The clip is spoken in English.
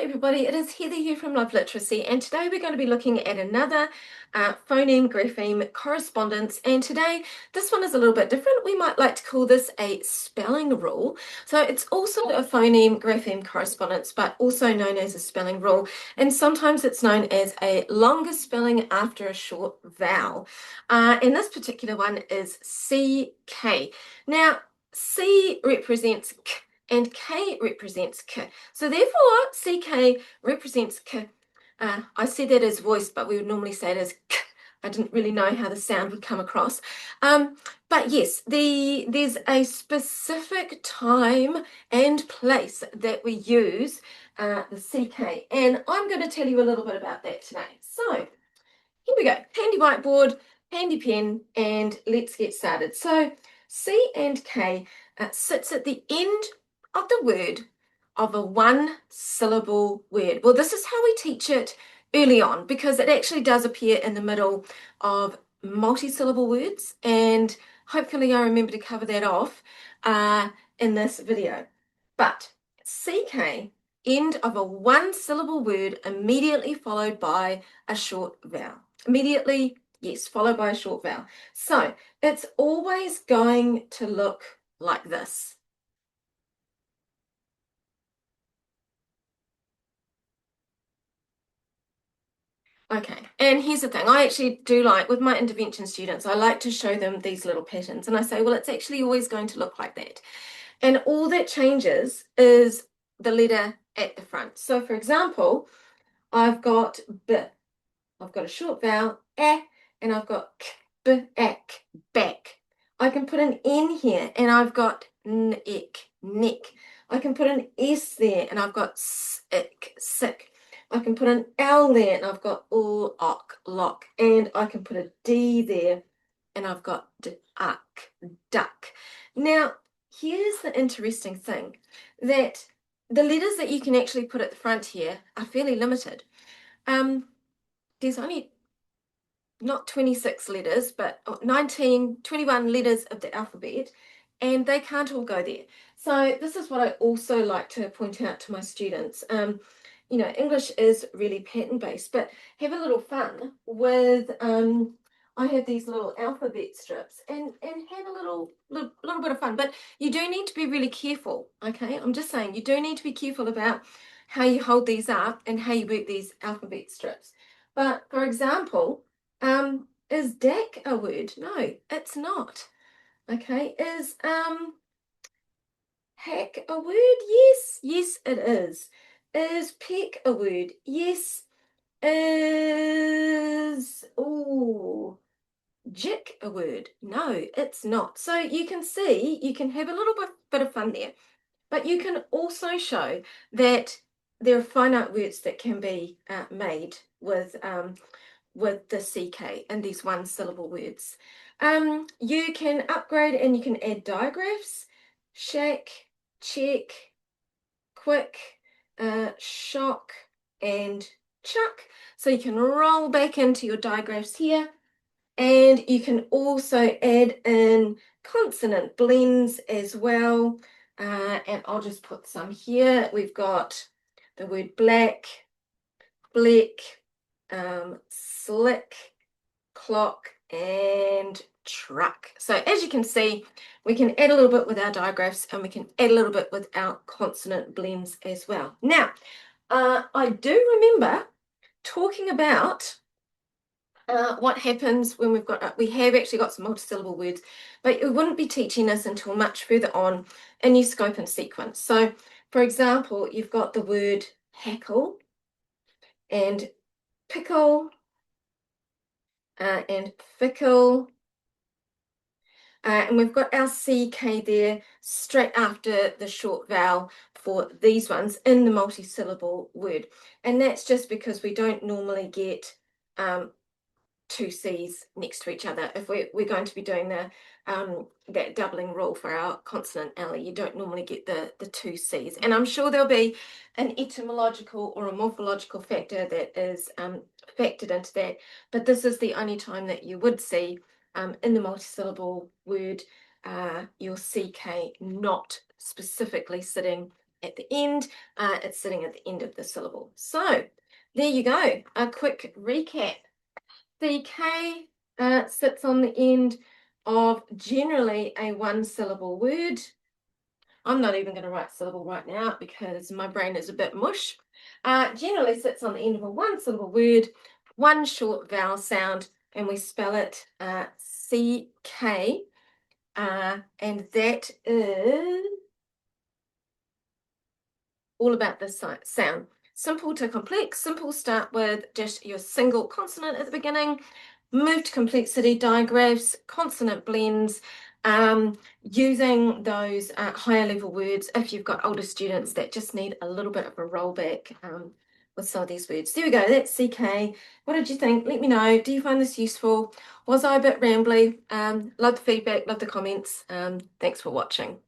everybody, it is Heather here from Love Literacy, and today we're going to be looking at another phoneme grapheme correspondence. And today this one is a little bit different. We might like to call this a spelling rule. So it's also a phoneme grapheme correspondence, but also known as a spelling rule, and sometimes it's known as a longer spelling after a short vowel. And this particular one is CK. Now C represents K and K represents K. So therefore, CK represents K. I said that as voice, but we would normally say it as K. I didn't really know how the sound would come across. But yes, there's a specific time and place that we use the CK. And I'm going to tell you a little bit about that today. So here we go. Handy whiteboard, handy pen, and let's get started. So C and K sits at the end of the word of a one-syllable word. Well, this is how we teach it early on because it actually does appear in the middle of multi-syllable words, and hopefully I remember to cover that off in this video. But CK, end of a one-syllable word immediately followed by a short vowel. Immediately, yes, followed by a short vowel. So it's always going to look like this. Okay, and here's the thing. I actually do like, with my intervention students, I like to show them these little patterns. And I say, well, it's actually always going to look like that. And all that changes is the letter at the front. So for example, I've got B. I've got a short vowel, A, and I've got K, B, ak, back. I can put an N here, and I've got N-ek, neck. I can put an S there, and I've got S-ik, sick. I can put an L there, and I've got L-ok, lock. And I can put a D there, and I've got D-ak, duck. Now, here's the interesting thing, that the letters that you can actually put at the front here are fairly limited. There's only not 26 letters, but 19, 21 letters of the alphabet, and they can't all go there. So this is what I also like to point out to my students. You know, English is really pattern-based, but have a little fun with, I have these little alphabet strips and have a little bit of fun, but you do need to be really careful, okay? I'm just saying, you do need to be careful about how you hold these up and how you work these alphabet strips. But for example, is DAC a word? No, it's not. Okay, is hack a word? Yes, it is. Is peck a word? Yes. Is jick a word? No, it's not. So you can see, you can have a little bit of fun there, but you can also show that there are finite words that can be made with the CK and these one-syllable words. You can upgrade and you can add digraphs, shack, check, quick, shock, and chuck. So you can roll back into your digraphs here, and you can also add in consonant blends as well. And I'll just put some here. We've got the word black, bleak, slick, clock, and truck. So as you can see, we can add a little bit with our digraphs, and we can add a little bit with our consonant blends as well. Now, I do remember talking about what happens when we have actually got some multisyllable words, but we wouldn't be teaching this until much further on in your scope and sequence. So for example, you've got the word hackle and pickle and fickle, and we've got our CK there straight after the short vowel for these ones in the multisyllable word, and that's just because we don't normally get two C's next to each other. If we're going to be doing that doubling rule for our consonant L, you don't normally get the two C's. And I'm sure there'll be an etymological or a morphological factor that is factored into that, but this is the only time that you would see in the multisyllable word your CK not specifically sitting at the end. It's sitting at the end of the syllable. So there you go. A quick recap. The K sits on the end of generally a one-syllable word. I'm not even going to write syllable right now because my brain is a bit mush. Generally sits on the end of a one-syllable word, one short vowel sound, and we spell it CK. And that is all about this sound. Simple to complex. Simple start with just your single consonant at the beginning. Move to complexity, digraphs, consonant blends, using those higher level words if you've got older students that just need a little bit of a rollback with some of these words. There we go, that's CK. What did you think? Let me know. Do you find this useful? Was I a bit rambly? Love the feedback, love the comments. Thanks for watching.